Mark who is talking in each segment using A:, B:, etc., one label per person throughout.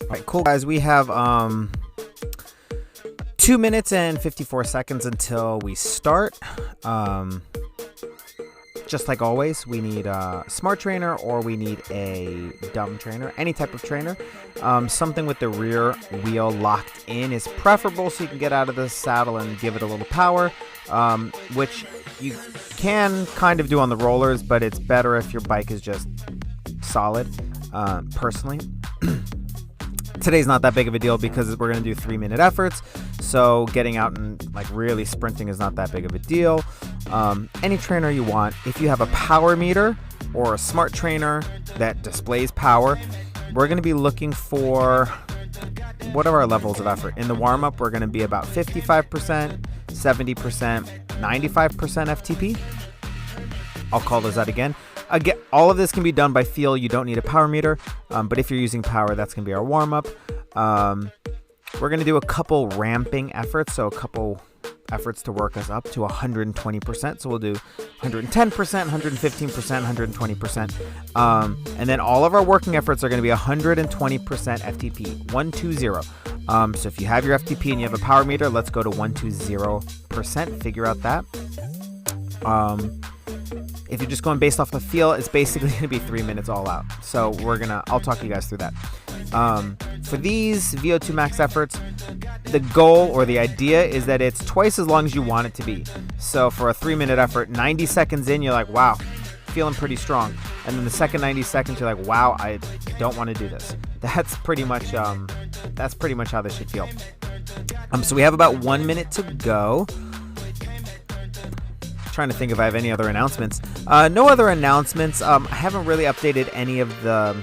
A: right, cool guys. We have 2 minutes and 54 seconds until we start. Just like always, we need a smart trainer or we need a dumb trainer, any type of trainer. Something with the rear wheel locked in is preferable so you can get out of the saddle and give it a little power, which you can kind of do on the rollers, but it's better if your bike is just solid, personally. Today's not that big of a deal because we're going to do 3-minute efforts, so getting out and like really sprinting is not that big of a deal. Any trainer you want. If you have a power meter or a smart trainer that displays power, we're going to be looking for, what are our levels of effort? In the warm-up, we're going to be about 55%, 70%, 95% FTP. I'll call those out again. Again, all of this can be done by feel. You don't need a power meter, but if you're using power, that's going to be our warm-up. We're going to do a couple ramping efforts, so a couple efforts to work us up to 120%. So we'll do 110%, 115%, 120%. And then all of our working efforts are going to be 120% FTP, 120. So if you have your FTP and you have a power meter, let's go to 120%. Figure out that. If you're just going based off the feel, it's basically going to be 3 minutes all out. So I'll talk you guys through that. For these VO2 max efforts, the goal or the idea is that it's twice as long as you want it to be. So for a 3-minute effort, 90 seconds in, you're like, wow, feeling pretty strong. And then the second 90 seconds, you're like, wow, I don't want to do this. That's pretty much how this should feel. So we have about 1 minute to go. Trying to think if I have any other announcements. No other announcements. I haven't really updated any of the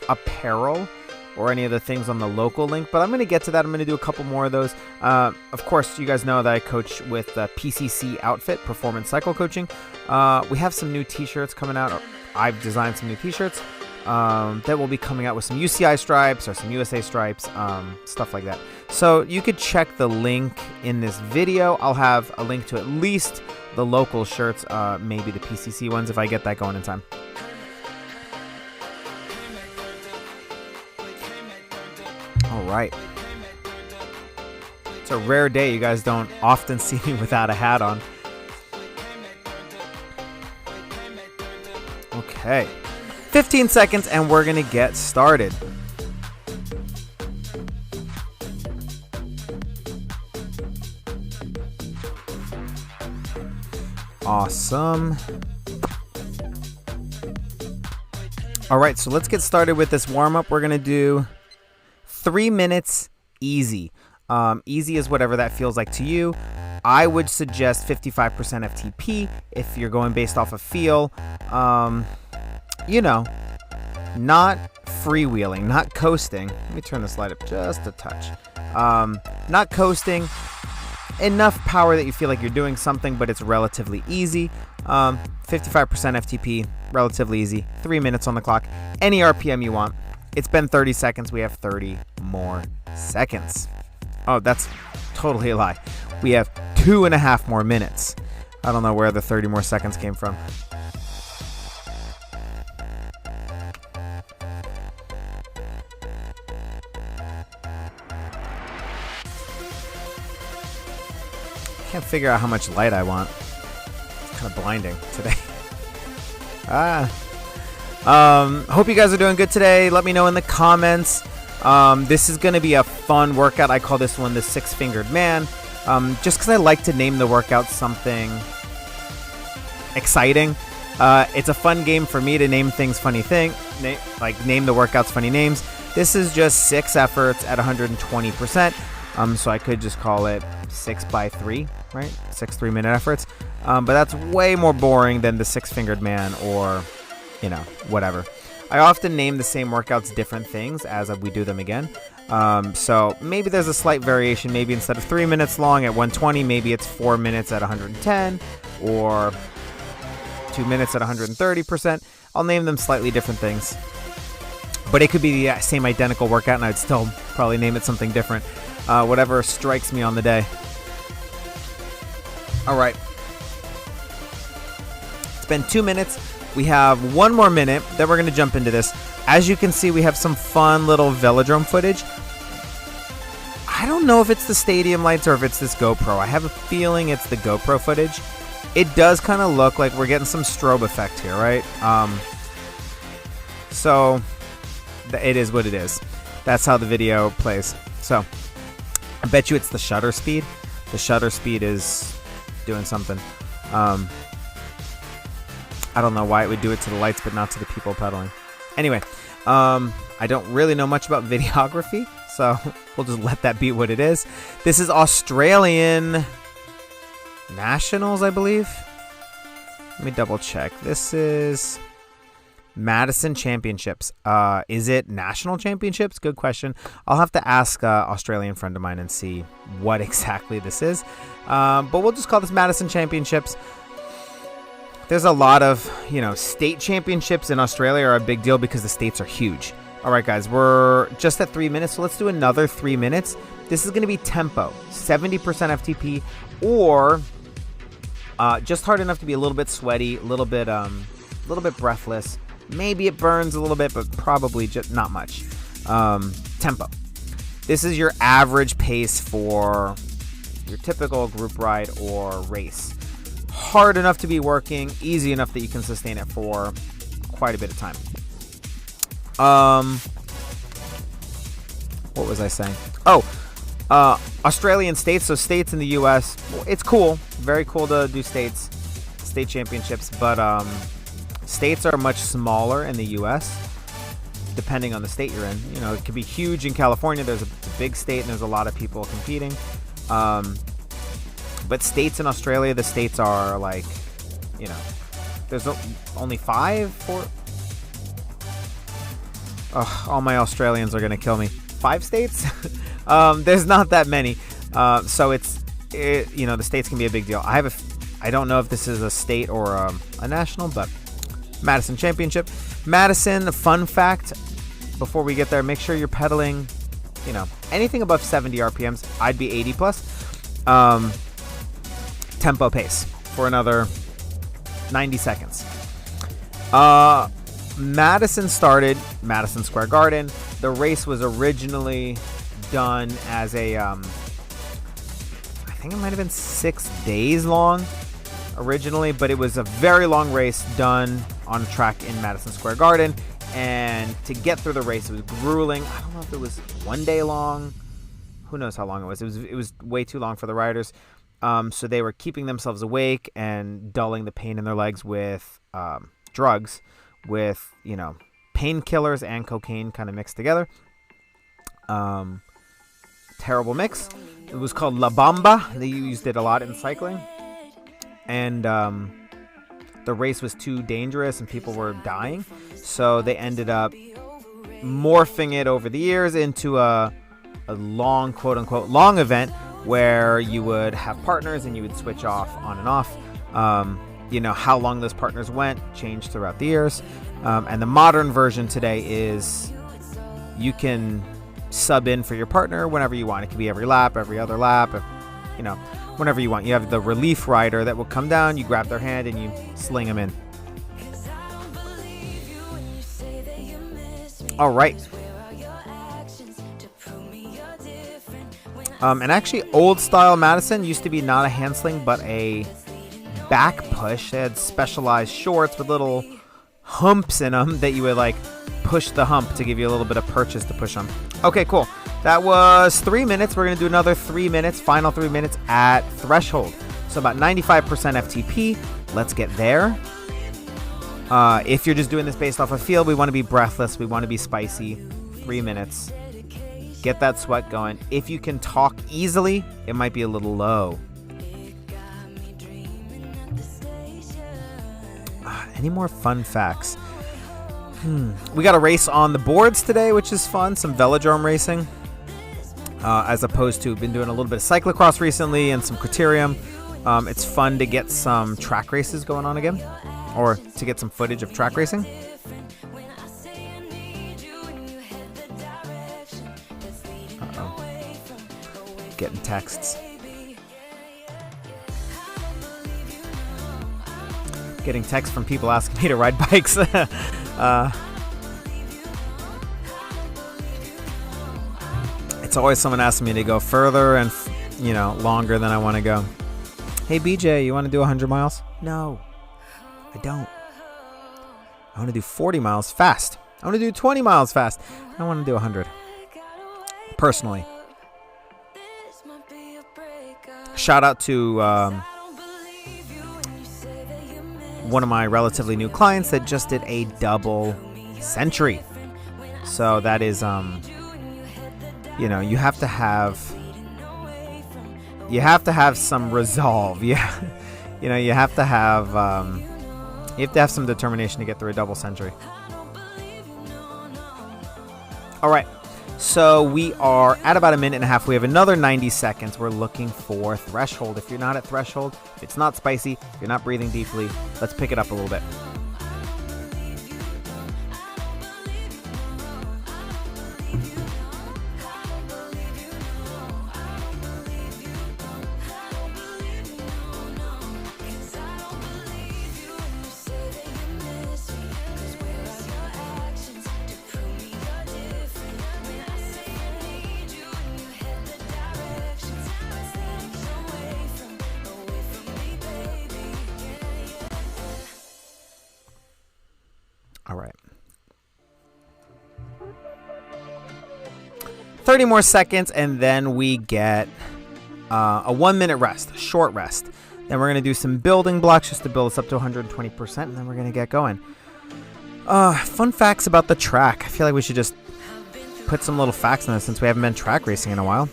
A: apparel or any of the things on the local link, but I'm going to get to that. I'm going to do a couple more of those. Of course, you guys know that I coach with PCC Outfit, Performance Cycle Coaching. We have some new t-shirts coming out. I've designed some new t-shirts that will be coming out with some UCI stripes or some USA stripes, stuff like that. So you could check the link in this video. I'll have a link to at least the local shirts, maybe the PCC ones if I get that going in time. All right. It's a rare day. You guys don't often see me without a hat on. Okay. 15 seconds and we're going to get started. Awesome. All right, so let's get started with this warm-up. We're going to do 3 minutes easy. Easy is whatever that feels like to you. I would suggest 55% FTP if you're going based off of feel. Not freewheeling, not coasting. Let me turn the slide up just a touch. Not coasting. Enough power that you feel like you're doing something, but it's relatively easy. 55% FTP, relatively easy. 3 minutes on the clock. Any RPM you want. It's been 30 seconds. We have 30 more seconds. Oh, that's totally a lie. We have 2.5 more minutes. I don't know where the 30 more seconds came from. Can't figure out how much light I want. It's kind of blinding today. Hope you guys are doing good today. Let me know in the comments. This is going to be a fun workout. I call this one the 6-fingered man. Just because I like to name the workout something exciting. It's a fun game for me to name things funny name the workouts funny names. This is just 6 efforts at 120%. So I could just call it 6x3, right? 6 3-minute efforts. But that's way more boring than the 6-fingered man or, whatever. I often name the same workouts different things as we do them again. So maybe there's a slight variation. Maybe instead of 3 minutes long at 120, maybe it's 4 minutes at 110 or 2 minutes at 130%. I'll name them slightly different things. But it could be the same identical workout and I'd still probably name it something different. Whatever strikes me on the day. All right. It's been 2 minutes. We have 1 more minute. Then we're going to jump into this. As you can see, we have some fun little velodrome footage. I don't know if it's the stadium lights or if it's this GoPro. I have a feeling it's the GoPro footage. It does kind of look like we're getting some strobe effect here, right? So it is what it is. That's how the video plays. So I bet you it's the shutter speed. The shutter speed is doing something. I don't know why it would do it to the lights but not to the people pedaling. Anyway, I don't really know much about videography, so we'll just let that be what it is. This is Australian Nationals, I believe. Let me double check. This is Madison Championships. Is it National Championships? Good question. I'll have to ask an Australian friend of mine and see what exactly this is. But we'll just call this Madison Championships. There's a lot of, state championships in Australia are a big deal because the states are huge. All right, guys, we're just at 3 minutes, so let's do another 3 minutes. This is going to be tempo, 70% FTP, or just hard enough to be a little bit sweaty, a little bit breathless. Maybe it burns a little bit, but probably just not much. Tempo. This is your average pace for your typical group ride or race. Hard enough to be working, easy enough that you can sustain it for quite a bit of time. What was I saying? Australian states, so states in the US, it's cool, very cool to do state championships, but states are much smaller in the US depending on the state you're in. It could be huge in California. There's a big state and there's a lot of people competing. But states in Australia, the states are like, there's only 5, 4. Oh, all my Australians are going to kill me. 5 states? There's not that many. So the states can be a big deal. I don't know if this is a state or a national, but Madison Championship. Madison, fun fact, before we get there, make sure you're pedaling, anything above 70 RPMs. I'd be 80 plus. Tempo pace for another 90 seconds. Madison started Madison Square Garden. The race was originally done as a, I think it might have been 6 days long originally, but it was a very long race done on a track in Madison Square Garden. And to get through the race, it was grueling. I don't know if it was 1 day long. Who knows how long it was. It was way too long for the riders. So they were keeping themselves awake and dulling the pain in their legs with drugs, with, painkillers and cocaine kind of mixed together. Terrible mix. It was called La Bamba. They used it a lot in cycling. And the race was too dangerous and people were dying. So they ended up morphing it over the years into a long, quote unquote, long event where you would have partners and you would switch off on and off. How long those partners went changed throughout the years. And the modern version today is you can sub in for your partner whenever you want. It could be every lap, every other lap, whenever you want. You have the relief rider that will come down, you grab their hand and you sling them in. All right. And actually, old style Madison used to be not a hand sling, but a back push. They had specialized shorts with little humps in them that you would push the hump to give you a little bit of purchase to push them. Okay, cool. That was 3 minutes. We're going to do another 3 minutes, final 3 minutes at threshold. So about 95% FTP. Let's get there. If you're just doing this based off of feel, we want to be breathless. We want to be spicy. 3 minutes. Get that sweat going. If you can talk easily, it might be a little low. Any more fun facts? We got a race on the boards today, which is fun. Some velodrome racing. As opposed to, been doing a little bit of cyclocross recently and some criterium. It's fun to get some track races going on again. Or to get some footage of track racing. Getting texts. Getting texts from people asking me to ride bikes. It's always someone asking me to go further and, longer than I want to go. Hey, BJ, you want to do 100 miles? No, I don't. I want to do 40 miles fast. I want to do 20 miles fast. I don't want to do 100. Personally. Shout out to one of my relatively new clients that just did a double century. So that is, you have to have some resolve. Yeah, you have to have some determination to get through a double century. All right, so we are at about a minute and a half. We have another 90 seconds. We're looking for threshold. If you're not at threshold, if it's not spicy, if you're not breathing deeply, let's pick it up a little bit. All right. 30 more seconds, and then we get a 1 minute rest, a short rest. Then we're going to do some building blocks just to build us up to 120%, and then we're going to get going. Fun facts about the track. I feel like we should just put some little facts in this since we haven't been track racing in a while.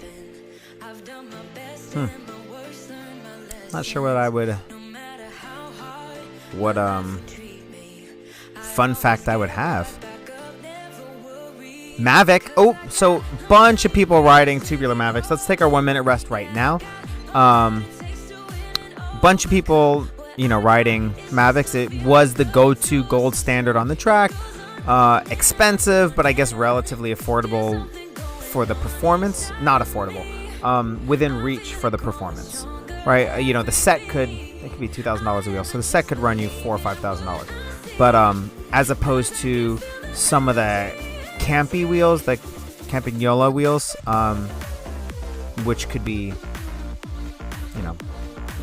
A: Not sure what fun fact I would have. Mavic. Oh, so bunch of people riding tubular Mavics. Let's take our 1 minute rest right now. Bunch of people, riding Mavics. It was the go-to gold standard on the track. Expensive, but I guess relatively affordable for the performance. Not affordable. Within reach for the performance, right? The set could be $2,000 a wheel, so the set could run you $4,000 or $5,000. But as opposed to some of the campy wheels, the Campagnola wheels, which could be,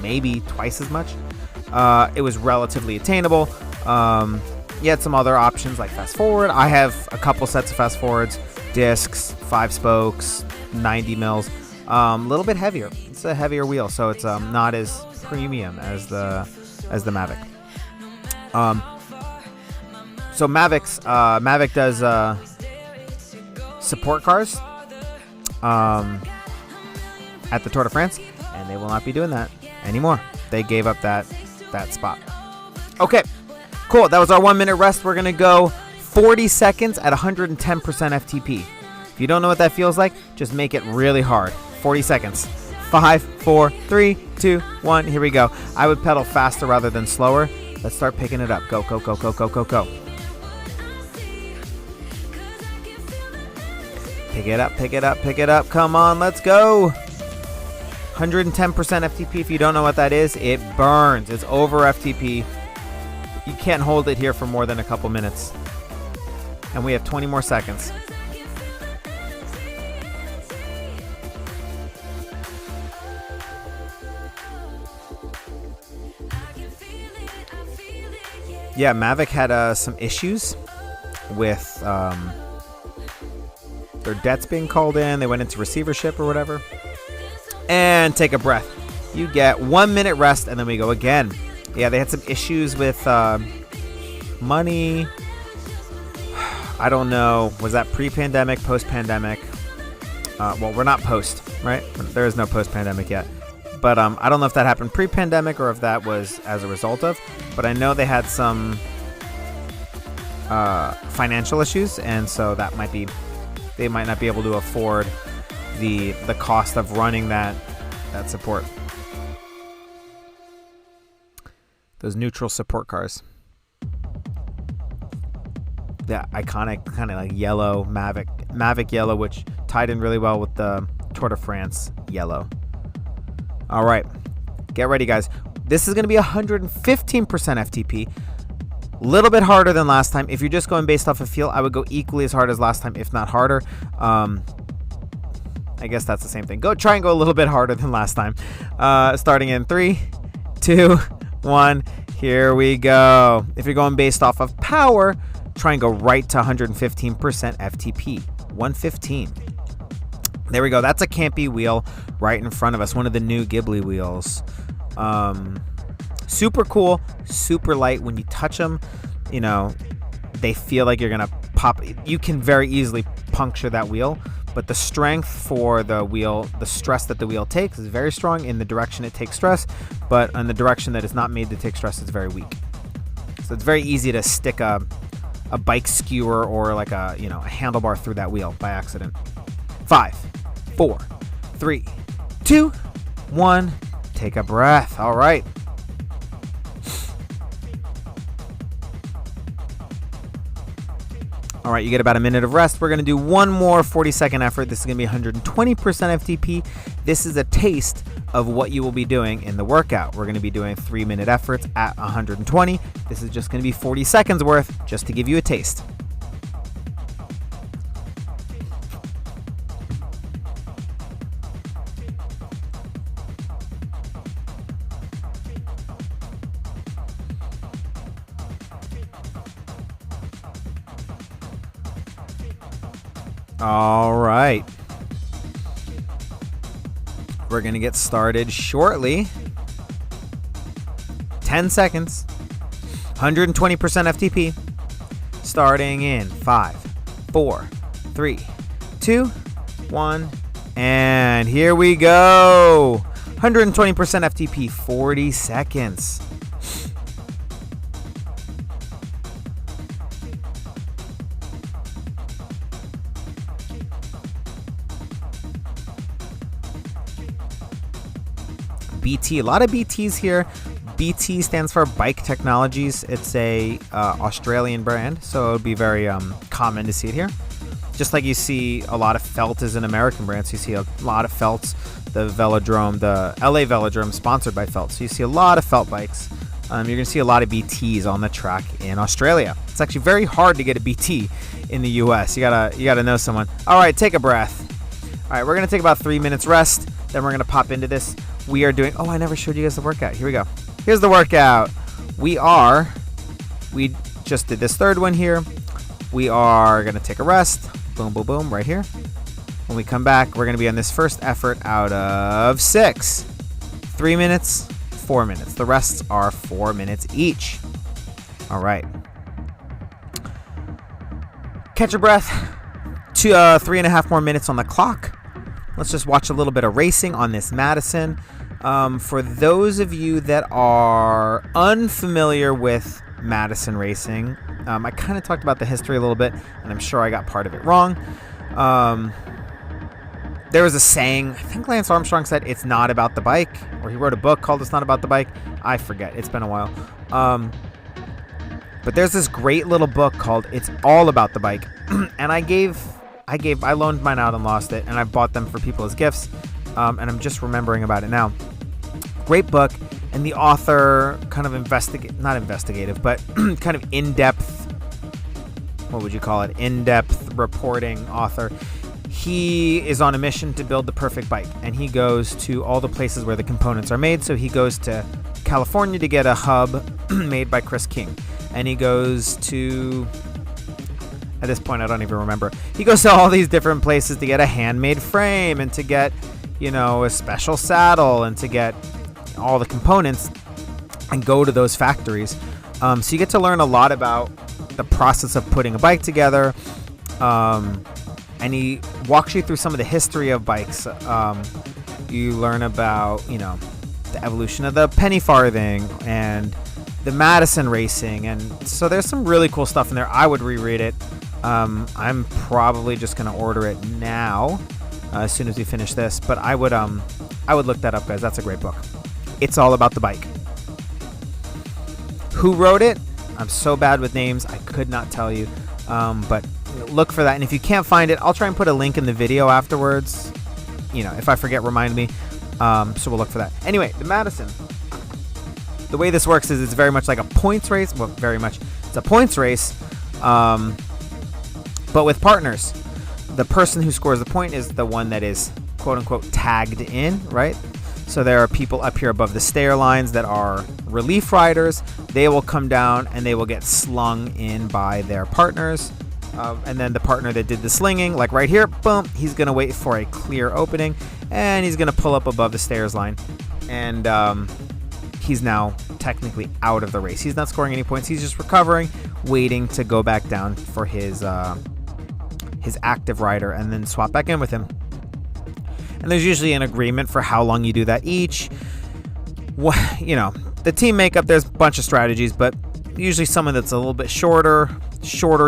A: maybe twice as much. It was relatively attainable. You had some other options like fast forward. I have a couple sets of fast forwards, discs, 5 spokes, 90 mils. A little bit heavier. It's a heavier wheel, so it's not as premium as the Mavic. So Mavic does support cars at the Tour de France, and they will not be doing that anymore. They gave up that spot. Okay, cool. That was our 1 minute rest. We're gonna go 40 seconds at 110% FTP. If you don't know what that feels like, just make it really hard. 40 seconds. 5, 4, 3, 2, 1. Here we go. I would pedal faster rather than slower. Let's start picking it up. Go, go, go, go, go, go, go. Pick it up, pick it up, pick it up. Come on, let's go. 110% FTP. If you don't know what that is, it burns. It's over FTP. You can't hold it here for more than a couple minutes. And we have 20 more seconds. Yeah, Mavic had some issues with their debts being called in. They went into receivership or whatever. And take a breath. You get 1 minute rest, and then we go again. Yeah, they had some issues with money. I don't know. Was that pre-pandemic, post-pandemic? Well, we're not post, right? There is no post-pandemic yet. But I don't know if that happened pre-pandemic or if that was as a result of. But I know they had some financial issues, and so that might be, they might not be able to afford the cost of running that support. Those neutral support cars. The iconic kind of like yellow Mavic yellow, which tied in really well with the Tour de France yellow. All right, get ready, guys. This is going to be 115% FTP. A little bit harder than last time. If you're just going based off of feel, I would go equally as hard as last time, if not harder. I guess that's the same thing. Try and go a little bit harder than last time. Starting in 3, 2, 1. Here we go. If you're going based off of power, try and go right to 115% FTP. 115. There we go. That's a campy wheel right in front of us. One of the new Ghibli wheels. Super cool, super light. When you touch them, you know, they feel like you're going to pop. You can very easily puncture that wheel, but the strength for the wheel, the stress that the wheel takes is very strong in the direction it takes stress, but in the direction that is not made to take stress, it's very weak. So it's very easy to stick a bike skewer or like a handlebar through that wheel by accident. 5, 4, 3, 2, 1. Take a breath. All right. All right, you get about a minute of rest. We're going to do one more 40-second effort. This is going to be 120% FTP. This is a taste of what you will be doing in the workout. We're going to be doing 3-minute efforts at 120. This is just going to be 40 seconds worth, just to give you a taste. All right. We're going to get started shortly. 10 seconds. 120% FTP. Starting in 5, 4, 3, 2, 1. And here we go. 120% FTP, 40 seconds. BT, a lot of BTs here. BT stands for Bike Technologies. It's a Australian brand, so it would be very common to see it here. Just like you see a lot of Felt is an American brand, so you see a lot of Felts. The Velodrome, the LA Velodrome, sponsored by Felt, so you see a lot of Felt bikes. You're going to see a lot of BTs on the track in Australia. It's actually very hard to get a BT in the US. You gotta know someone. All right, take a breath. All right, we're going to take about 3 minutes rest. Then we're going to pop into this. We are doing, I never showed you guys the workout. Here we go. Here's the workout. We just did this third one here. We are going to take a rest. Boom, boom, boom, right here. When we come back, we're going to be on this first effort out of 6. 3 minutes, 4 minutes. The rests are 4 minutes each. All right. Catch your breath. 3.5 more minutes on the clock. Let's just watch a little bit of racing on this Madison. For those of you that are unfamiliar with Madison racing, I kind of talked about the history a little bit, and I'm sure I got part of it wrong. There was a saying, I think Lance Armstrong said, it's not about the bike, or he wrote a book called It's Not About the Bike. I forget. It's been a while. But there's this great little book called It's All About the Bike, and I loaned mine out and lost it, and I bought them for people as gifts, and I'm just remembering about it now. Great book, and the author kind of not investigative, but kind of in-depth, what would you call it? In-depth reporting author. He is on a mission to build the perfect bike, and he goes to all the places where the components are made. So he goes to California to get a hub made by Chris King, and he goes to, at this point I don't even remember, he goes to all these different places to get a handmade frame and to get, a special saddle and to get all the components and go to those factories. So you get to learn a lot about the process of putting a bike together. And he walks you through some of the history of bikes. You learn about, the evolution of the penny farthing and the Madison racing. And so there's some really cool stuff in there. I would reread it. I'm probably just going to order it now as soon as we finish this. But I would look that up, guys. That's a great book. It's All About the Bike. Who wrote it? I'm so bad with names. I could not tell you. But look for that. And if you can't find it, I'll try and put a link in the video afterwards. If I forget, remind me. So we'll look for that. Anyway, the Madison. The way this works is it's very much like a points race. Well, very much. It's a points race, but with partners. The person who scores the point is the one that is quote unquote tagged in, right? So there are people up here above the stair lines that are relief riders. They will come down and they will get slung in by their partners. And then the partner that did the slinging, like right here, boom, he's going to wait for a clear opening and he's going to pull up above the stairs line. And he's now technically out of the race. He's not scoring any points. He's just recovering, waiting to go back down for his active rider and then swap back in with him. And there's usually an agreement for how long you do that each. You know, the team makeup, there's a bunch of strategies, but usually someone that's a little bit shorter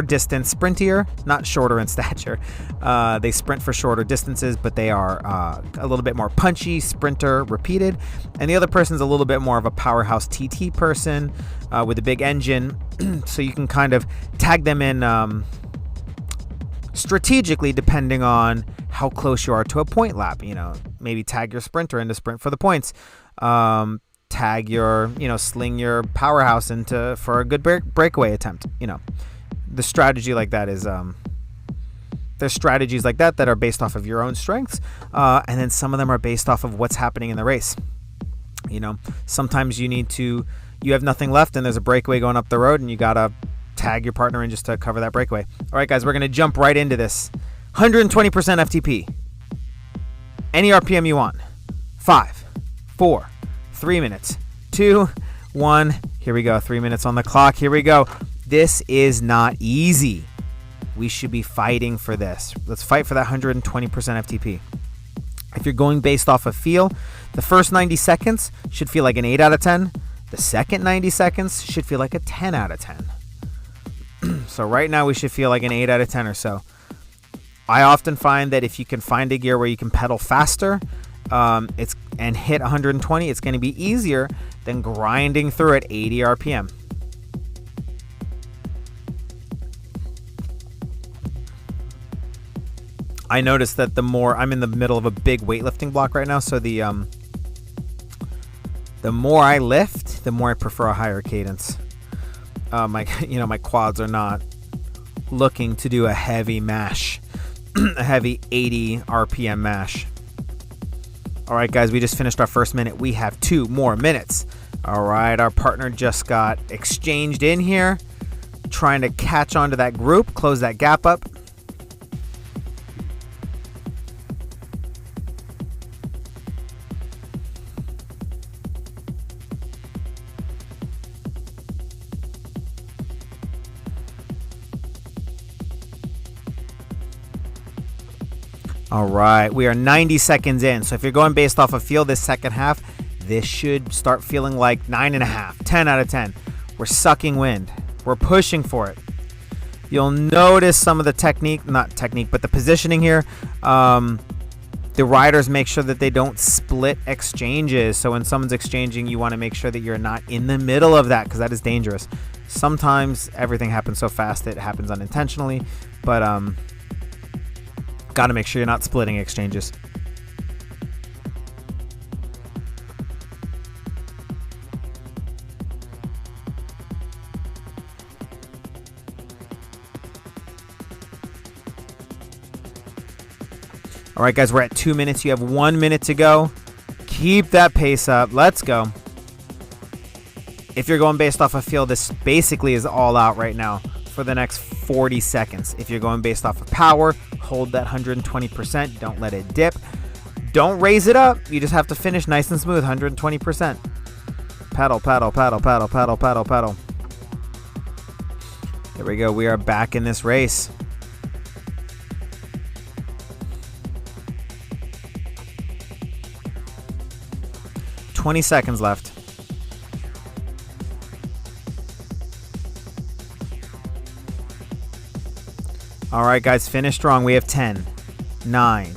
A: distance sprintier, not shorter in stature. They sprint for shorter distances, but they are a little bit more punchy, sprinter, repeated. And the other person's a little bit more of a powerhouse TT person with a big engine. So you can kind of tag them in strategically depending on how close you are to a point lap. You know, maybe tag your sprinter into sprint for the points. Tag your, sling your powerhouse into for a good breakaway attempt. You know, the strategy like that is there's strategies like that are based off of your own strengths, and then some of them are based off of what's happening in the race. You know, sometimes you have nothing left and there's a breakaway going up the road and you gotta tag your partner in just to cover that breakaway. All right, guys, we're gonna jump right into this. 120% FTP. Any RPM you want. 5, 4, 3 minutes, 2, 1. Here we go. 3 minutes on the clock. Here we go. This is not easy. We should be fighting for this. Let's fight for that 120% FTP. If you're going based off of feel, the first 90 seconds should feel like an 8 out of 10. The second 90 seconds should feel like a 10 out of 10. So right now we should feel like an 8 out of 10 or so. I often find that if you can find a gear where you can pedal faster and hit 120, it's going to be easier than grinding through at 80 RPM. I noticed that I'm in the middle of a big weightlifting block right now, so the more I lift, the more I prefer a higher cadence. My quads are not looking to do a heavy mash, a heavy 80 RPM mash. All right, guys, we just finished our first minute. We have 2 more minutes. All right, our partner just got exchanged in here, trying to catch onto that group, close that gap up. All right, we are 90 seconds in. So if you're going based off of feel this second half, this should start feeling like 9.5, 10 out of 10. We're sucking wind. We're pushing for it. You'll notice some of the the positioning here. The riders make sure that they don't split exchanges. So when someone's exchanging, you want to make sure that you're not in the middle of that because that is dangerous. Sometimes everything happens so fast it happens unintentionally, but got to make sure you're not splitting exchanges. All right, guys, we're at 2 minutes. You have 1 minute to go. Keep that pace up. Let's go. If you're going based off of feel, this basically is all out right now for the next 40 seconds. If you're going based off of power, hold that 120%. Don't let it dip. Don't raise it up. You just have to finish nice and smooth, 120%. Pedal, pedal, pedal, pedal, pedal, pedal, pedal. There we go. We are back in this race. $20 seconds left. All right, guys, finish strong. We have 10, 9,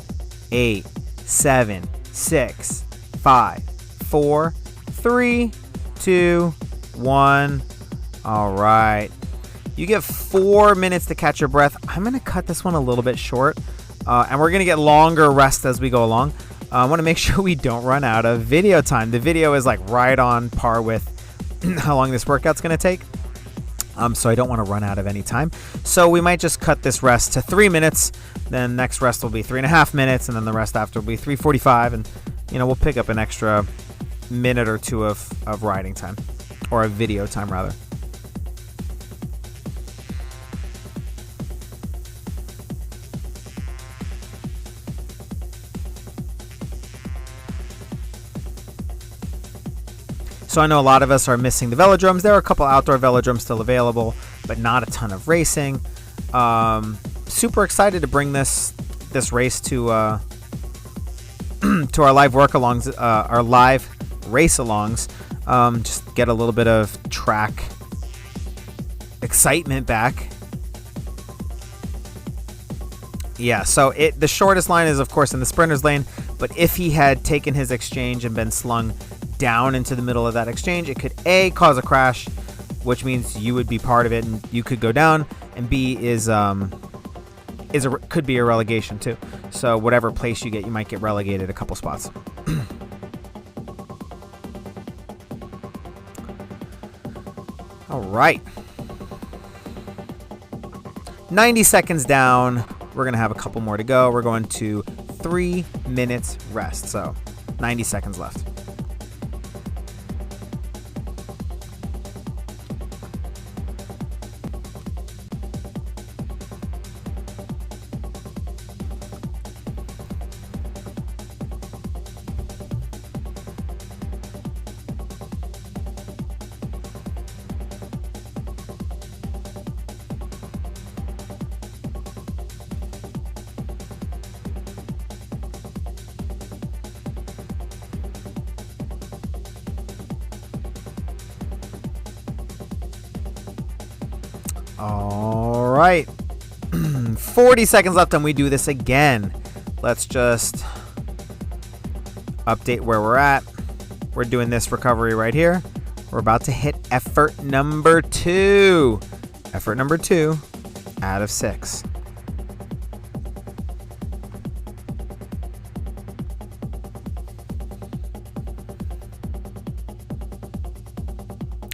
A: 8, 7, 6, 5, 4, 3, 2, 1. All right. You get 4 minutes to catch your breath. I'm going to cut this one a little bit short, and we're going to get longer rest as we go along. I want to make sure we don't run out of video time. The video is like right on par with how long this workout's going to take. So I don't want to run out of any time. So we might just cut this rest to 3 minutes. Then next rest will be 3.5 minutes, and then the rest after will be 3:45, and we'll pick up an extra minute or two of riding time, or a video time rather. So I know a lot of us are missing the velodromes. There are a couple outdoor velodromes still available, but not a ton of racing. Super excited to bring this race to to our live work-alongs, our live race-alongs. Just get a little bit of track excitement back. Yeah, so the shortest line is, of course, in the sprinter's lane, but if he had taken his exchange and been slung down into the middle of that exchange, it could A, cause a crash, which means you would be part of it and you could go down, and B could be a relegation too. So whatever place you get, you might get relegated a couple spots. All right. 90 seconds down. We're going to have a couple more to go. We're going to 3 minutes rest. So 90 seconds left. All right. 40 seconds left and we do this again. Let's just update where we're at. We're doing this recovery right here. We're about to hit effort number 2. Effort number 2 out of 6.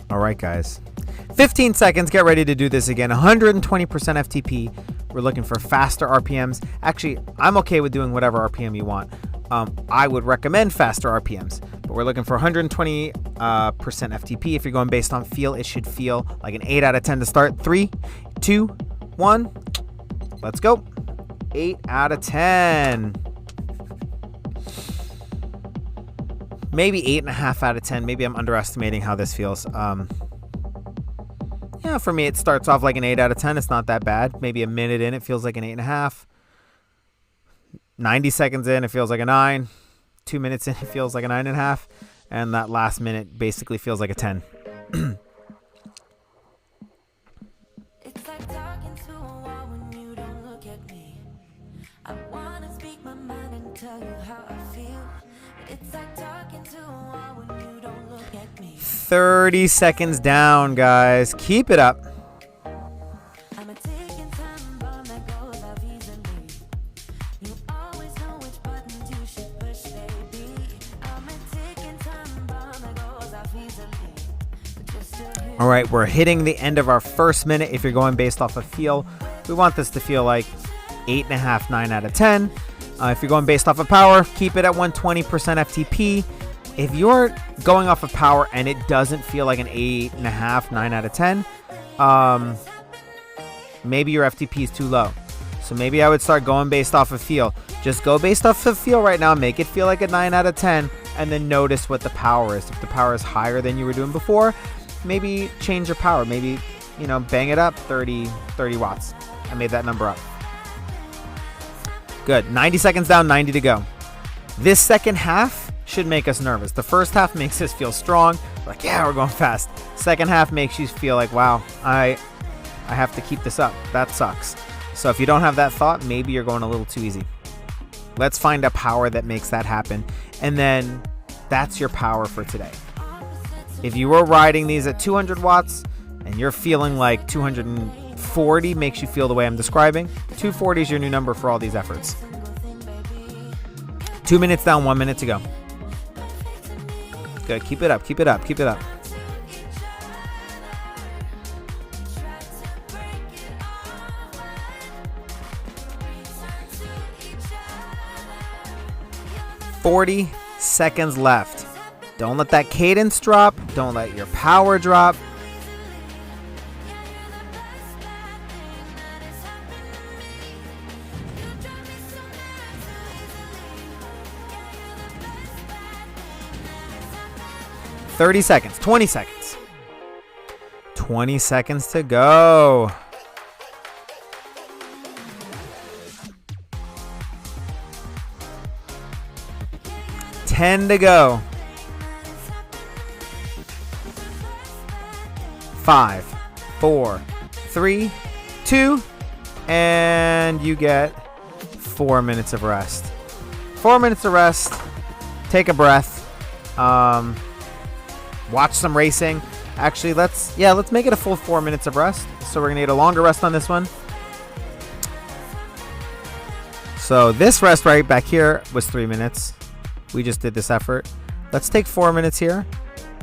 A: All right, guys. 15 seconds. Get ready to do this again. 120% FTP. We're looking for faster RPMs. Actually, I'm okay with doing whatever RPM you want. I would recommend faster RPMs, but we're looking for 120% FTP. If you're going based on feel, it should feel like an 8 out of 10 to start. 3, 2, 1. Let's go. 8 out of 10. Maybe 8.5 out of 10. Maybe I'm underestimating how this feels. Yeah, for me, it starts off like an 8 out of 10. It's not that bad. Maybe a minute in, it feels like an 8.5. 90 seconds in, it feels like a 9. 2 minutes in, it feels like a 9.5. And that last minute basically feels like a 10.
B: It's like talking to a wall when you don't look at me. I want to speak my mind and tell you how I feel. It's like talking to a wall when you don't look at me.
A: 30 seconds down, guys. Keep it up.
B: I'm a ticking time bomb that goes off easily. You always know which buttons you should push, baby. I'm a ticking time bomb that goes off easily.
A: All right, we're hitting the end of our first minute. If you're going based off of feel, we want this to feel like 8.5, 9 out of 10. If you're going based off of power, keep it at 120% FTP. If you're going off of power and it doesn't feel like an 8.5, 9 out of 10, maybe your FTP is too low. So maybe I would start going based off of feel. Just go based off of feel right now. Make it feel like a 9 out of 10, and then notice what the power is. If the power is higher than you were doing before, maybe change your power. Maybe, bang it up 30 watts. I made that number up. Good. 90 seconds down, 90 to go. This second half should make us nervous. The first half makes us feel strong. Like, yeah, we're going fast. Second half makes you feel like, wow, I have to keep this up. That sucks. So if you don't have that thought, maybe you're going a little too easy. Let's find a power that makes that happen. And then that's your power for today. If you were riding these at 200 watts and you're feeling like 240 makes you feel the way I'm describing, 240 is your new number for all these efforts. 2 minutes down, 1 minute to go. Good. Keep it up. Keep it up. Keep it up. 40 seconds left. Don't let that cadence drop. Don't let your power drop. "30 seconds, 20 seconds. 20 seconds to go. "10 to go. 5, 4, 3, 2, and you get 4 minutes of rest. 4 minutes of rest. Take a breath. Watch some racing. Actually, let's make it a full 4 minutes of rest. So we're gonna get a longer rest on this one. So this rest right back here was 3 minutes. We just did this effort. Let's take 4 minutes here.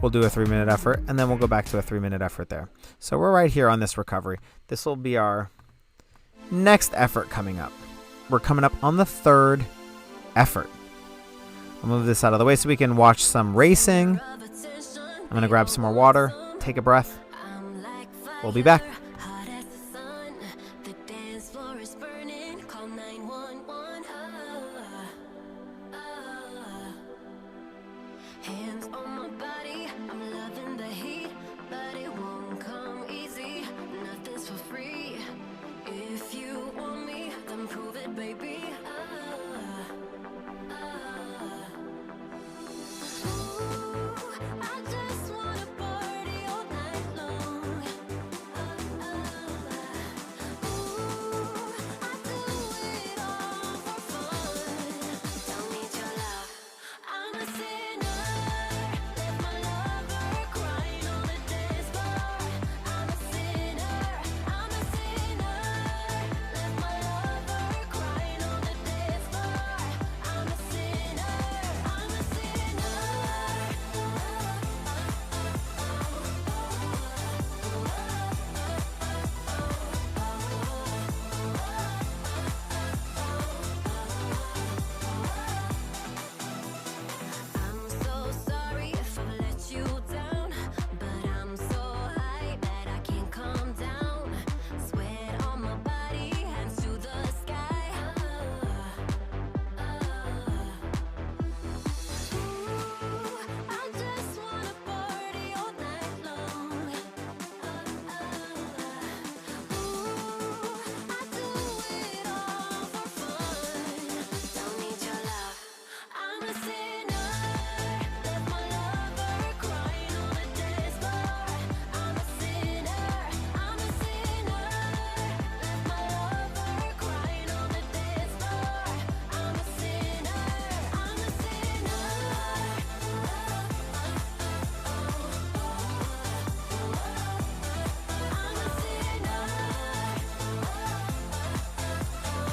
A: We'll do a 3-minute effort, and then we'll go back to a 3-minute effort there. So we're right here on this recovery. This will be our next effort coming up. We're coming up on the 3rd effort. I'll move this out of the way so we can watch some racing. I'm going to grab some more water, take a breath. We'll be back.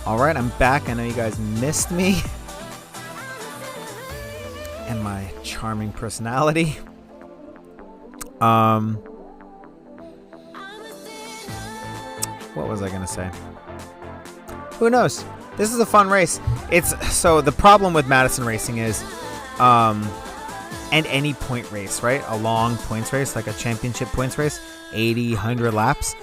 A: All right, I'm back. I know you guys missed me and my charming personality. What was I gonna say? Who knows? This is a fun race. So the problem with Madison racing is, and any point race, right? A long points race, like a championship points race, 80, 100 laps.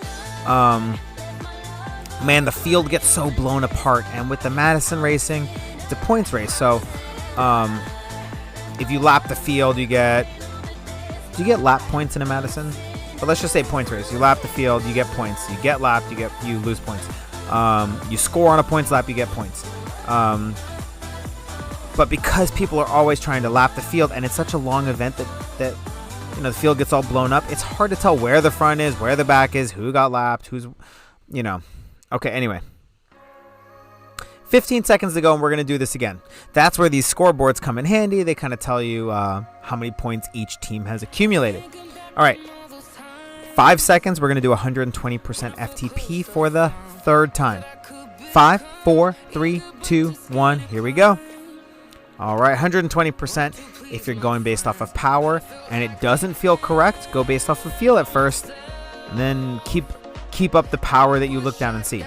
A: Man, the field gets so blown apart, and with the Madison racing, it's a points race. So, if you lap the field, do you get lap points in a Madison? But let's just say points race. You lap the field, you get points. You get lapped, you lose points. You score on a points lap, you get points. But because people are always trying to lap the field, and it's such a long event that the field gets all blown up, it's hard to tell where the front is, where the back is, who got lapped, who's. Okay, anyway. 15 seconds to go, and we're going to do this again. That's where these scoreboards come in handy. They kind of tell you how many points each team has accumulated. All right. 5 seconds. We're going to do 120% FTP for the 3rd time. 5, 4, 3, 2, 1. Here we go. All right, 120%. If you're going based off of power and it doesn't feel correct, go based off of feel at first, and then keep up the power that you look down and see.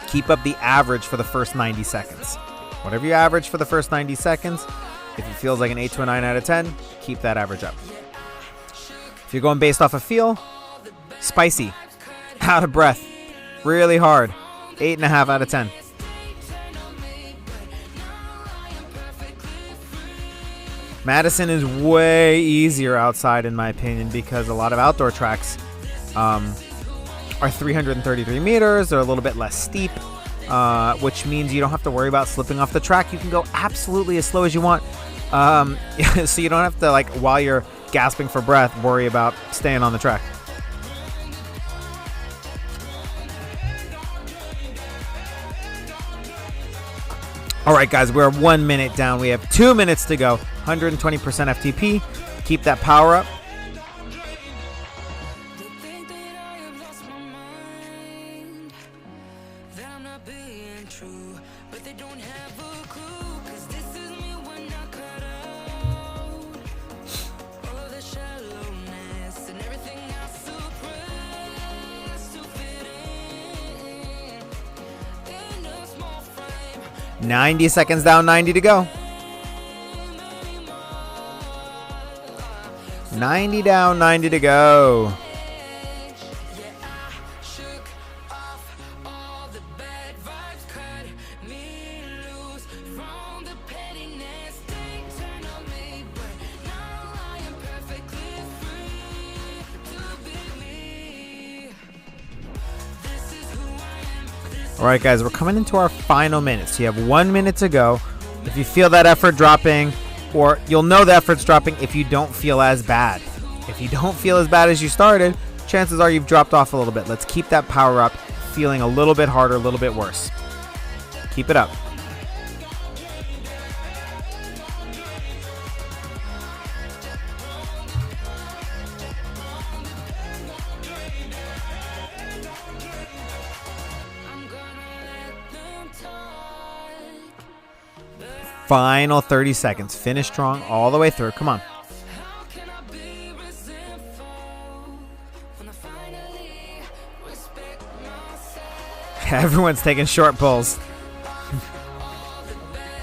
A: Keep up the average for the first 90 seconds. Whatever you average for the first 90 seconds, if it feels like an 8 to a 9 out of 10, keep that average up. If you're going based off of feel, spicy, out of breath, really hard, 8.5 out of 10. Madison is way easier outside, in my opinion, because a lot of outdoor tracks are 333 meters. They're a little bit less steep, which means you don't have to worry about slipping off the track. You can go absolutely as slow as you want. So you don't have to, like, while you're gasping for breath, worry about staying on the track. All right, guys, we're 1 minute down. We have 2 minutes to go. 120% FTP. Keep that power up. $90 seconds down, 90 to go. 90 down, 90 to go. All right, guys, we're coming into our final minutes. So you have 1 minute to go. If you feel that effort dropping, or you'll know the effort's dropping if you don't feel as bad. If you don't feel as bad as you started, chances are you've dropped off a little bit. Let's keep that power up, feeling a little bit harder, a little bit worse. Keep it up. Final 30 seconds. Finish strong all the way through. Come on. Everyone's taking short pulls.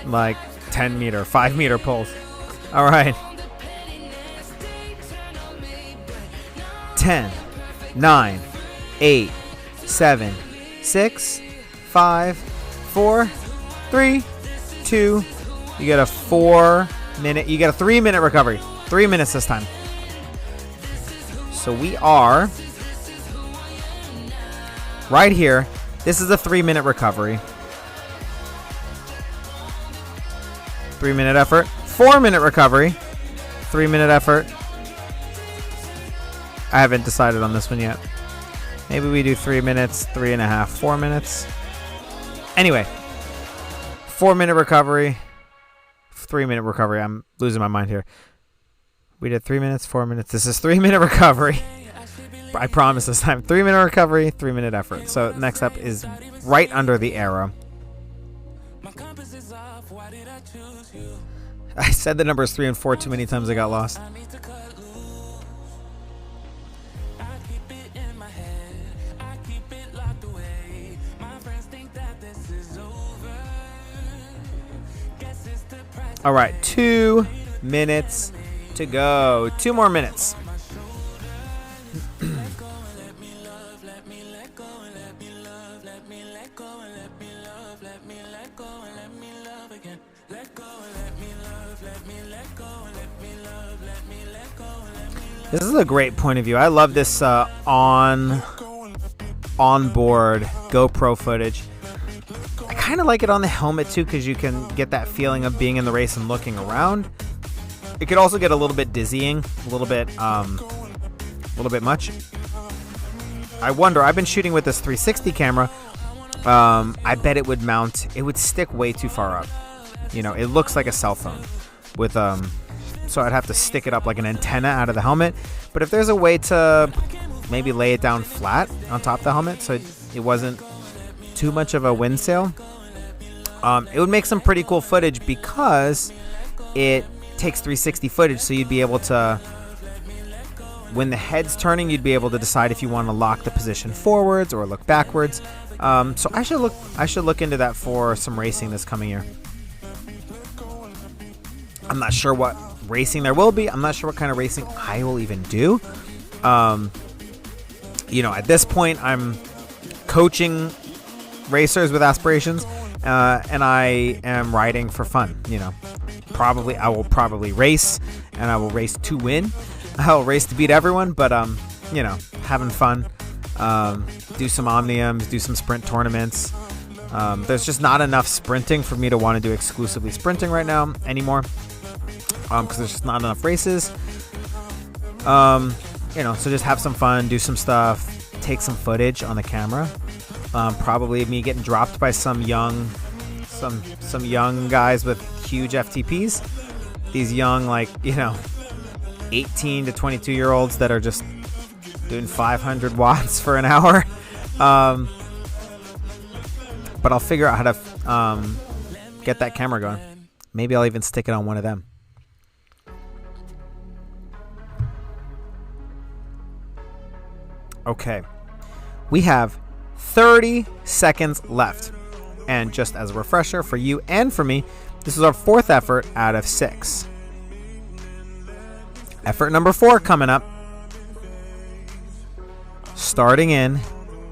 A: Like 10 meter, 5 meter pulls. All right. 10, 9, 8, 7, 6, 5, 4, 3, 2. You get a 4 minute, you get a 3 minute recovery. 3 minutes this time. So we are right here. This is a 3 minute recovery. 3 minute effort. 4 minute recovery. 3 minute effort. I haven't decided on this one yet. Maybe we do 3 minutes, 3.5, 4 minutes. Anyway, 4 minute recovery. 3 minute recovery. I'm losing my mind here. We did 3 minutes, 4 minutes. This is 3 minute recovery. I promise this time. 3 minute recovery, 3 minute effort. So next up is right under the arrow. I said the numbers 3 and 4 too many times. I got lost. All right, 2 minutes to go. 2 more minutes. This is a great point of view. I love this onboard GoPro footage. I kind of like it on the helmet too, because you can get that feeling of being in the race and looking around. It could also get a little bit dizzying, a little bit much. I wonder. I've been shooting with this 360 camera. I bet it would mount. It would stick way too far up. You know, it looks like a cell phone with so I'd have to stick it up like an antenna out of the helmet. But if there's a way to maybe lay it down flat on top of the helmet so it wasn't too much of a wind sail, it would make some pretty cool footage, because it takes 360 footage. So you'd be able to, when the head's turning, you'd be able to decide if you want to lock the position forwards or look backwards. So I should look into that for some racing this coming year. I'm not sure what racing there will be. I'm not sure what kind of racing I will even do. At this point, I'm coaching racers with aspirations, and I am riding for fun. I will probably race, and I will race to win. I'll race to beat everyone, but having fun. Do some omniums, do some sprint tournaments. There's just not enough sprinting for me to want to do exclusively sprinting right now anymore, because there's just not enough races. So just have some fun, do some stuff, take some footage on the camera. Probably me getting dropped by some young guys with huge FTPs. These young, 18 to 22 year olds that are just doing 500 watts for an hour. But I'll figure out how to get that camera going. Maybe I'll even stick it on one of them. Okay. We have 30 seconds left. And just as a refresher for you and for me, this is our 4th effort out of 6. Effort number 4 coming up. Starting in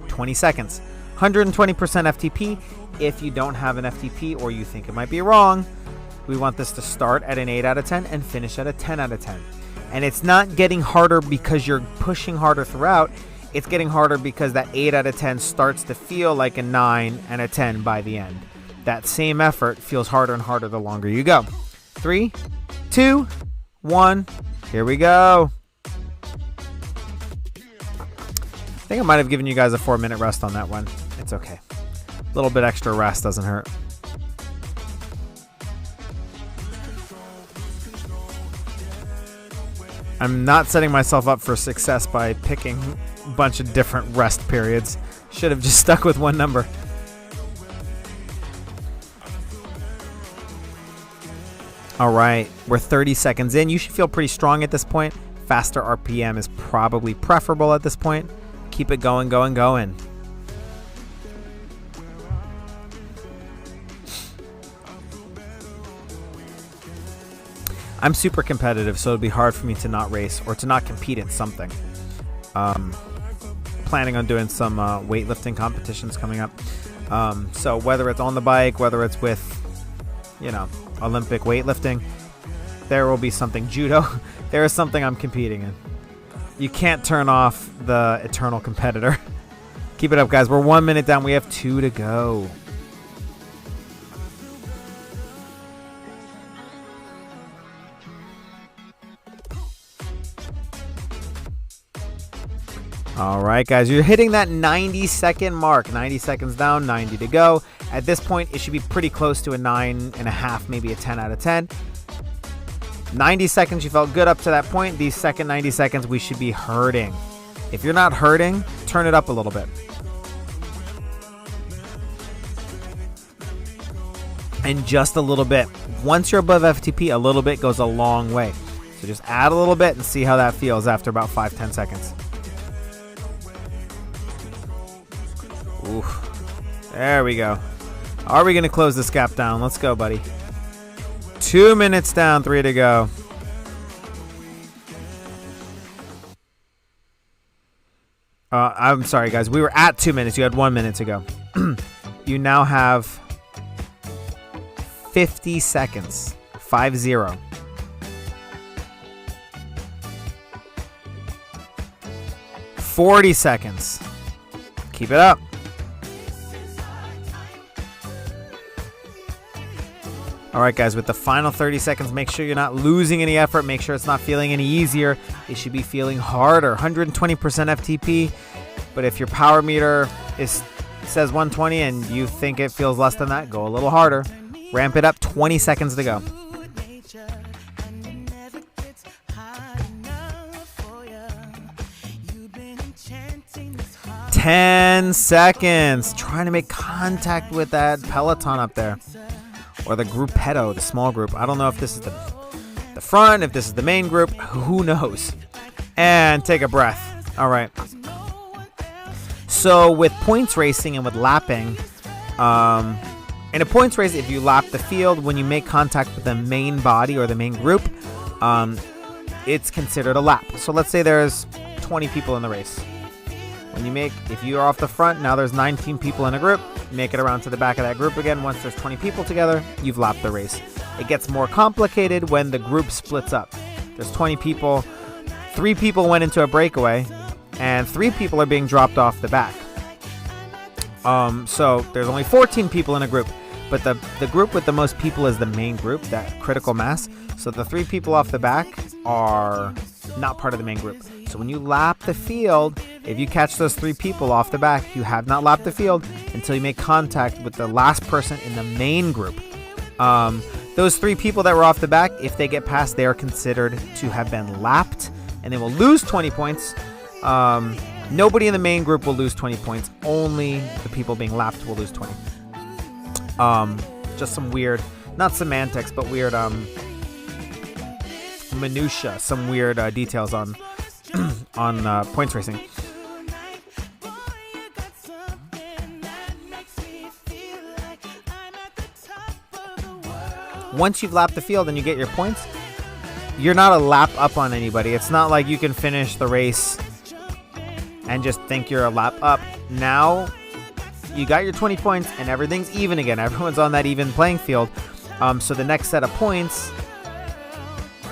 A: 20 seconds. 120% FTP. If you don't have an FTP or you think it might be wrong, we want this to start at an 8 out of 10 and finish at a 10 out of 10. And it's not getting harder because you're pushing harder throughout. It's getting harder because that 8 out of 10 starts to feel like a 9 and a 10 by the end. That same effort feels harder and harder the longer you go. 3, 2, 1. Here we go. I think I might have given you guys a 4-minute rest on that one. It's okay. A little bit extra rest doesn't hurt. I'm not setting myself up for success by picking a bunch of different rest periods. Should have just stuck with one number. All right, we're 30 seconds in. You should feel pretty strong at this point. Faster RPM is probably preferable at this point. Keep it going, going, going. I'm super competitive, so it'd be hard for me to not race or to not compete in something. Planning on doing some weightlifting competitions coming up. So whether it's on the bike, whether it's with, Olympic weightlifting, there will be something. Judo, there is something I'm competing in. You can't turn off the eternal competitor. Keep it up, guys. We're 1 minute down. We have 2 to go. All right, guys, you're hitting that 90-second mark. 90 seconds down, 90 to go. At this point, it should be pretty close to a 9.5, maybe a 10 out of 10. 90 seconds, you felt good up to that point. These second 90 seconds, we should be hurting. If you're not hurting, turn it up a little bit. And just a little bit. Once you're above FTP, a little bit goes a long way. So just add a little bit and see how that feels after about 5-10 seconds. Oof. There we go. Are we going to close this gap down? Let's go, buddy. 2 minutes down, 3 to go. I'm sorry, guys. We were at 2 minutes. You had 1 minute to go. You now have 50 seconds. 5-0. $40 seconds. Keep it up. All right, guys, with the final 30 seconds, make sure you're not losing any effort. Make sure it's not feeling any easier. It should be feeling harder. 120% FTP. But if your power meter says 120 and you think it feels less than that, go a little harder. Ramp it up. 20 seconds to go. 10 seconds. Trying to make contact with that Peloton up there. Or the gruppetto, the small group. I don't know if this is the front, if this is the main group. Who knows? And take a breath. All right. So with points racing and with lapping, In a points race, if you lap the field, when you make contact with the main body or the main group, it's considered a lap. So let's say there's 20 people in the race. If you are off the front, now there's 19 people in a group, make it around to the back of that group again. Once there's 20 people together, you've lapped the race. It gets more complicated when the group splits up. There's 20 people, 3 people went into a breakaway, and 3 people are being dropped off the back. So there's only 14 people in a group, but the group with the most people is the main group, that critical mass. So the 3 people off the back are not part of the main group. So when you lap the field, if you catch those 3 people off the back, you have not lapped the field until you make contact with the last person in the main group. Those 3 people that were off the back, if they get past, they are considered to have been lapped, and they will lose 20 points. Nobody in the main group will lose 20 points. Only the people being lapped will lose 20. Just some weird, not semantics, but weird minutia, some weird details on points racing. Once you've lapped the field and you get your points, you're not a lap up on anybody. It's not like you can finish the race and just think you're a lap up. Now you got your 20 points and everything's even again. Everyone's on that even playing field. So the next set of points,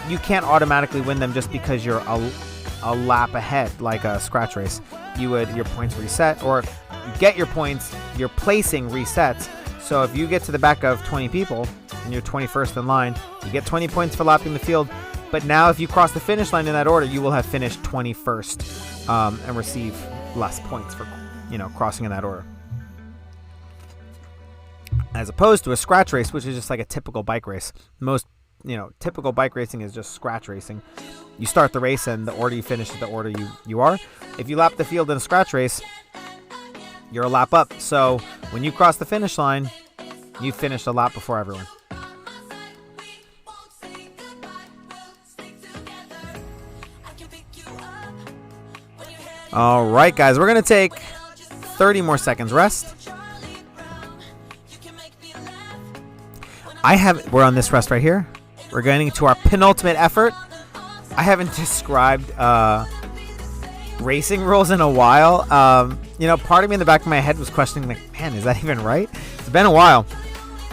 A: you can't automatically win them just because you're a lap ahead, like a scratch race. Your points reset, or you get your points, your placing resets. So if you get to the back of 20 people and you're 21st in line, you get 20 points for lapping the field. But now if you cross the finish line in that order, you will have finished 21st and receive less points for crossing in that order. As opposed to a scratch race, which is just like a typical bike race. Typical bike racing is just scratch racing. You start the race and the order you finish is the order you are. If you lap the field in a scratch race, you're a lap up. So when you cross the finish line, you finished a lap before everyone. All right, guys, we're going to take 30 more seconds rest. We're on this rest right here. We're getting to our penultimate effort. I haven't described racing rules in a while. Part of me in the back of my head was questioning, like, man, is that even right? It's been a while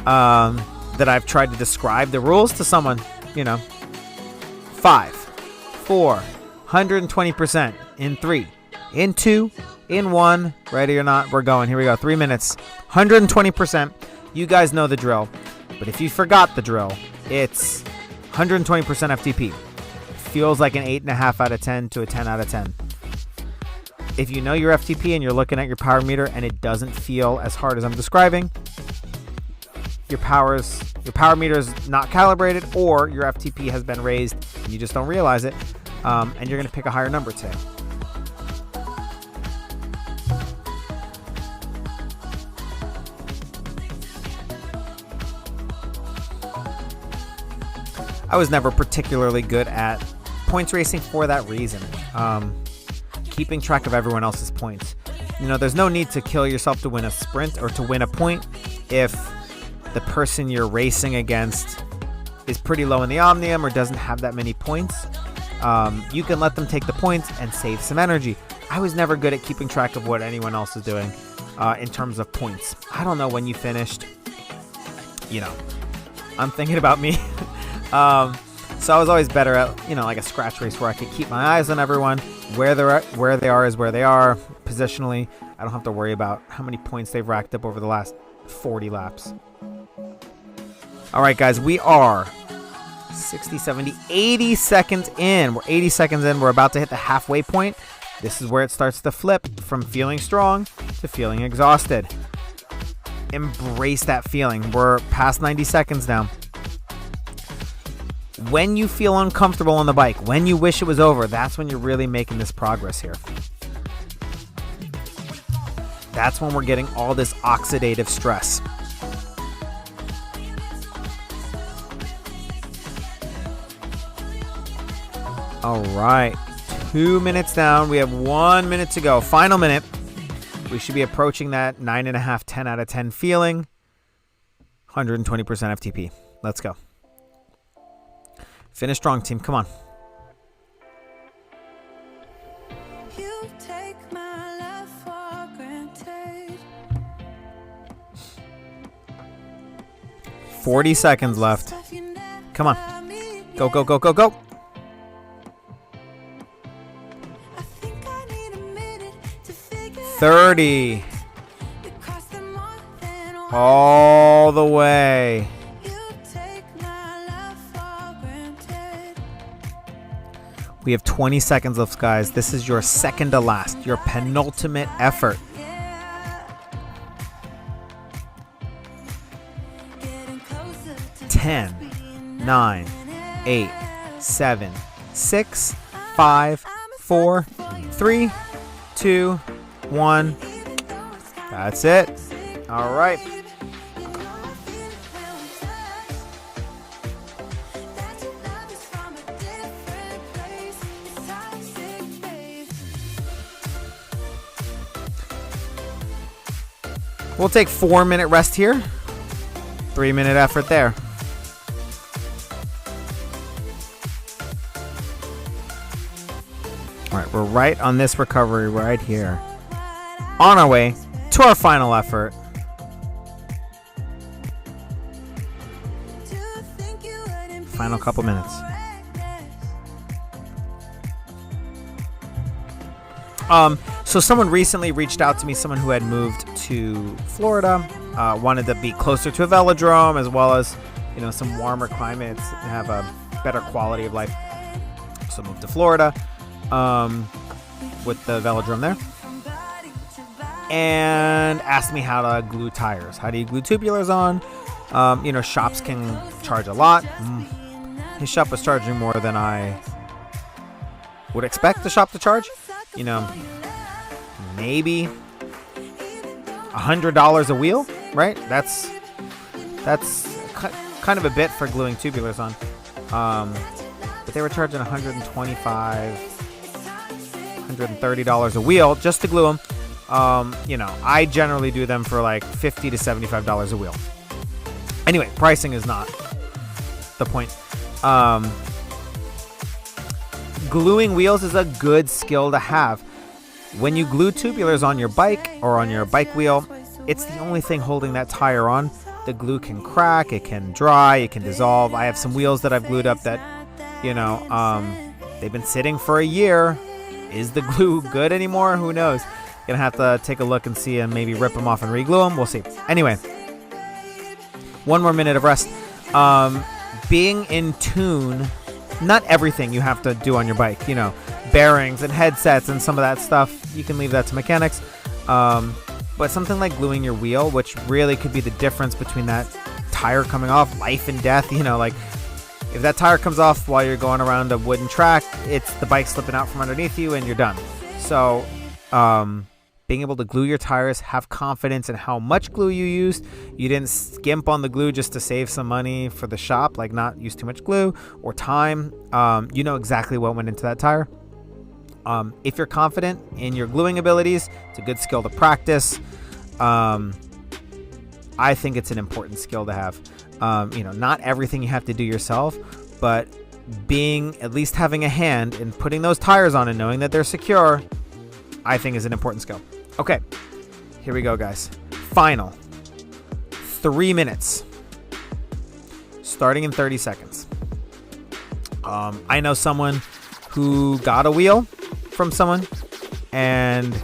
A: that I've tried to describe the rules to someone. 5, 4, 120%, in 3, in 2, in 1. Ready or not, we're going. Here we go. 3 minutes. 120%. You guys know the drill. But if you forgot the drill, it's 120% FTP. Feels like an 8.5 out of 10 to a 10 out of 10. If you know your FTP and you're looking at your power meter and it doesn't feel as hard as I'm describing, your power meter is not calibrated, or your FTP has been raised and you just don't realize it, and you're going to pick a higher number today. I was never particularly good at points racing for that reason. Keeping track of everyone else's points. There's no need to kill yourself to win a sprint or to win a point if the person you're racing against is pretty low in the omnium or doesn't have that many points. You can let them take the points and save some energy. I was never good at keeping track of what anyone else is doing in terms of points. I don't know when you finished. I'm thinking about me. So I was always better at, like a scratch race where I could keep my eyes on everyone. Where they are is where they are positionally. I don't have to worry about how many points they've racked up over the last 40 laps. All right, guys, we are 60, 70, 80 seconds in. We're 80 seconds in. We're about to hit the halfway point. This is where it starts to flip from feeling strong to feeling exhausted. Embrace that feeling. We're past 90 seconds now. When you feel uncomfortable on the bike, when you wish it was over, that's when you're really making this progress here. That's when we're getting all this oxidative stress. All right, 2 minutes down. We have 1 minute to go. Final minute. We should be approaching that 9.5, 10 out of 10 feeling. 120% FTP. Let's go. Finish strong, team. Come on.
B: You take my love for granted.
A: 40 seconds left. Come on. Go, go, go, go, go.
B: I think I need a minute to figure
A: 30.
B: you cross them more than one.
A: All the way.
B: You take my love for granted.
A: We have 20 seconds left, guys. This is your second to last, your penultimate effort.
B: Yeah. Getting closer to
A: 10, 9, 8, 7, 6, 5, 4, 3, 2, 1. That's it. All right. We'll take 4-minute rest here. 3-minute effort there. All right, we're right on this recovery right here. On our way to our final effort. Final couple minutes. So someone recently reached out to me, someone who had moved to Florida, wanted to be closer to a velodrome, as well as, some warmer climates and have a better quality of life. So moved to Florida with the velodrome there, and asked me how to glue tires. How do you glue tubulars on? Shops can charge a lot. His shop was charging more than I would expect the shop to charge. Maybe $100 a wheel, right? That's kind of a bit for gluing tubulars on. But they were charging $125, $130 a wheel just to glue them. I generally do them for like $50 to $75 a wheel. Anyway, pricing is not the point. Gluing wheels is a good skill to have. When you glue tubulars on your bike or on your bike wheel, it's the only thing holding that tire on. The glue can crack, it can dry, it can dissolve. I have some wheels that I've glued up that, they've been sitting for a year. Is the glue good anymore? Who knows? Gonna have to take a look and see and maybe rip them off and re-glue them. We'll see. Anyway, 1 more minute of rest. Being in tune, not everything you have to do on your bike, bearings and headsets and some of that stuff, you can leave that to mechanics. But something like gluing your wheel, which really could be the difference between that tire coming off, life and death. If that tire comes off while you're going around a wooden track, it's the bike slipping out from underneath you and you're done. So being able to glue your tires, have confidence in how much glue you used. You didn't skimp on the glue just to save some money for the shop, like not use too much glue or time. You know exactly what went into that tire. If you're confident in your gluing abilities, it's a good skill to practice. I think it's an important skill to have. Not everything you have to do yourself, but at least having a hand in putting those tires on and knowing that they're secure, I think is an important skill. Okay, here we go, guys. Final 3 minutes, starting in 30 seconds. I know someone who got a wheel from someone and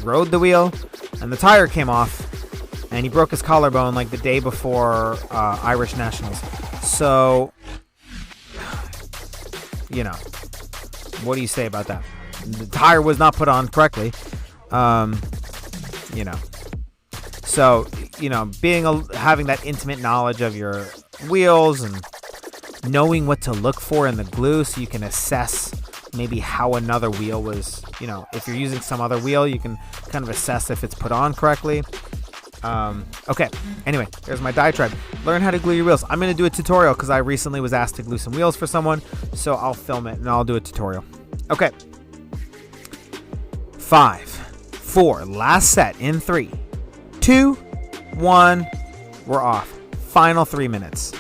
A: rode the wheel and the tire came off and he broke his collarbone like the day before Irish Nationals. So, what do you say about that? The tire was not put on correctly. So, having that intimate knowledge of your wheels and knowing what to look for in the glue so you can assess maybe how another wheel was, if you're using some other wheel, you can kind of assess if it's put on correctly. Okay, anyway, there's my diatribe. Learn how to glue your wheels. I'm going to do a tutorial because I recently was asked to glue some wheels for someone, so I'll film it and I'll do a tutorial. Okay. 5, 4, last set in 3, 2, 1, we're off. final 3 minutes.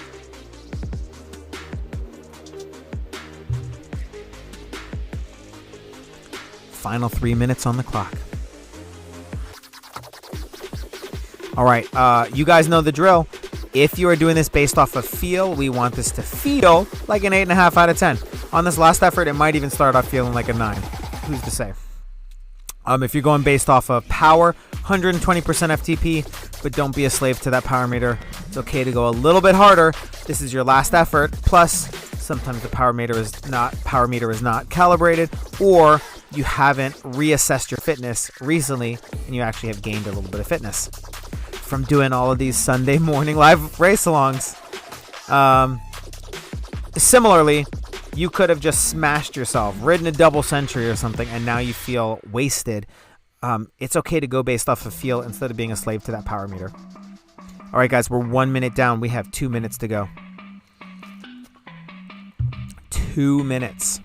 A: Final 3 minutes on the clock. All right, you guys know the drill. If you are doing this based off of feel, we want this to feel like an 8.5 out of 10. On this last effort, it might even start off feeling like a 9. Who's to say? If you're going based off of power, 120% FTP, but don't be a slave to that power meter. It's okay to go a little bit harder. This is your last effort. Plus, sometimes the power meter is not calibrated, or you haven't reassessed your fitness recently, and you actually have gained a little bit of fitness from doing all of these Sunday morning live race alongs. Similarly, you could have just smashed yourself, ridden a double century or something, and now you feel wasted. It's okay to go based off of feel instead of being a slave to that power meter. All right, guys, we're 1 minute down. We have 2 minutes to go. 2 minutes.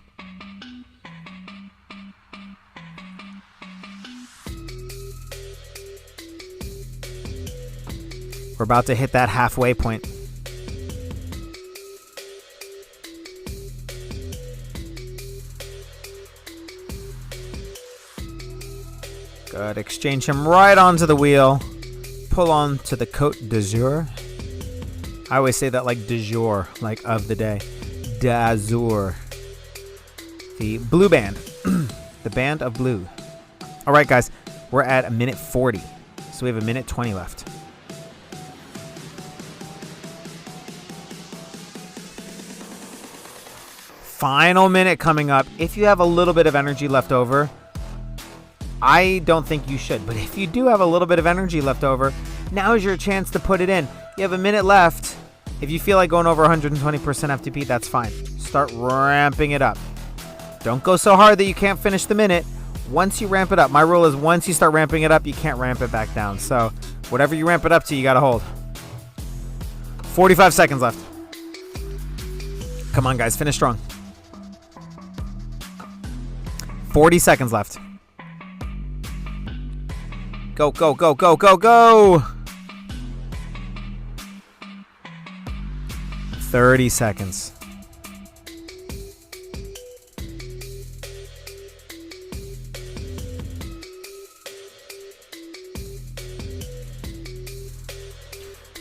A: We're about to hit that halfway point. Good. Exchange him right onto the wheel. Pull on to the Côte d'Azur. I always say that like de jour, like of the day. D'Azur. The blue band. The band of blue. All right, guys. We're at a minute 40. So we have a minute 20 left. Final minute coming up. If you have a little bit of energy left over, I don't think you should, but if you do have a little bit of energy left over, now is your chance to put it in. You have a minute left. If you feel like going over 120% FTP, that's fine. Start ramping it up. Don't go so hard that you can't finish the minute. Once you ramp it up, my rule is once you start ramping it up, you can't ramp it back down. So whatever you ramp it up to, you got to hold. 45 seconds left. Come on, guys, finish strong. 40 seconds left. Go, go, go, go, go, go. 30 seconds.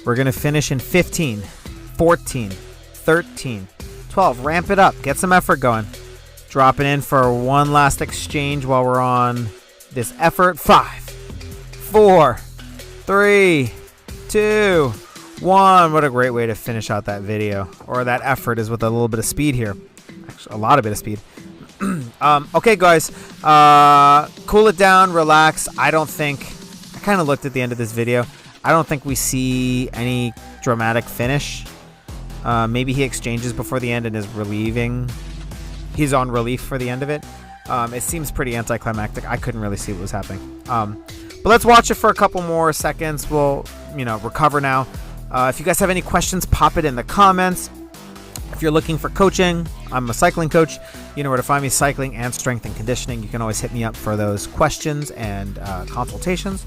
A: We're going to finish in 15, 14, 13, 12. Ramp it up. Get some effort going. Dropping in for one last exchange while we're on this effort. 5, 4, 3, 2, 1. What a great way to finish out that video. Or that effort is with a little bit of speed here. Actually, a lot of bit of speed. Okay, guys. Cool it down. Relax. I kind of looked at the end of this video. I don't think we see any dramatic finish. Maybe he exchanges before the end and is relieving. He's on relief for the end of it. It seems pretty anticlimactic. I couldn't really see what was happening. But let's watch it for a couple more seconds. We'll, recover now. If you guys have any questions, pop it in the comments. If you're looking for coaching, I'm a cycling coach. You know where to find me, cycling and strength and conditioning. You can always hit me up for those questions and consultations.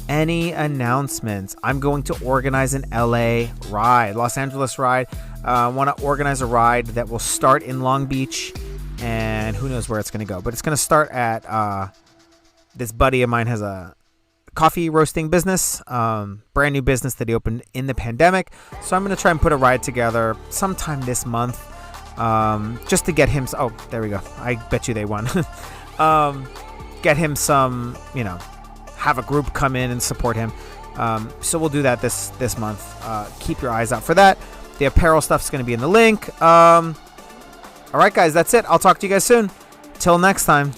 A: Any announcements? I'm going to organize an LA ride, Los Angeles ride. I want to organize a ride that will start in Long Beach, and who knows where it's going to go. But it's going to start at this buddy of mine has a coffee roasting business, brand new business that he opened in the pandemic. So I'm going to try and put a ride together sometime this month, just to get him. Oh, there we go. I bet you they won. Get him some, have a group come in and support him. So we'll do that this month. Keep your eyes out for that. The apparel stuff is going to be in the link. All right, guys, that's it. I'll talk to you guys soon. Till next time.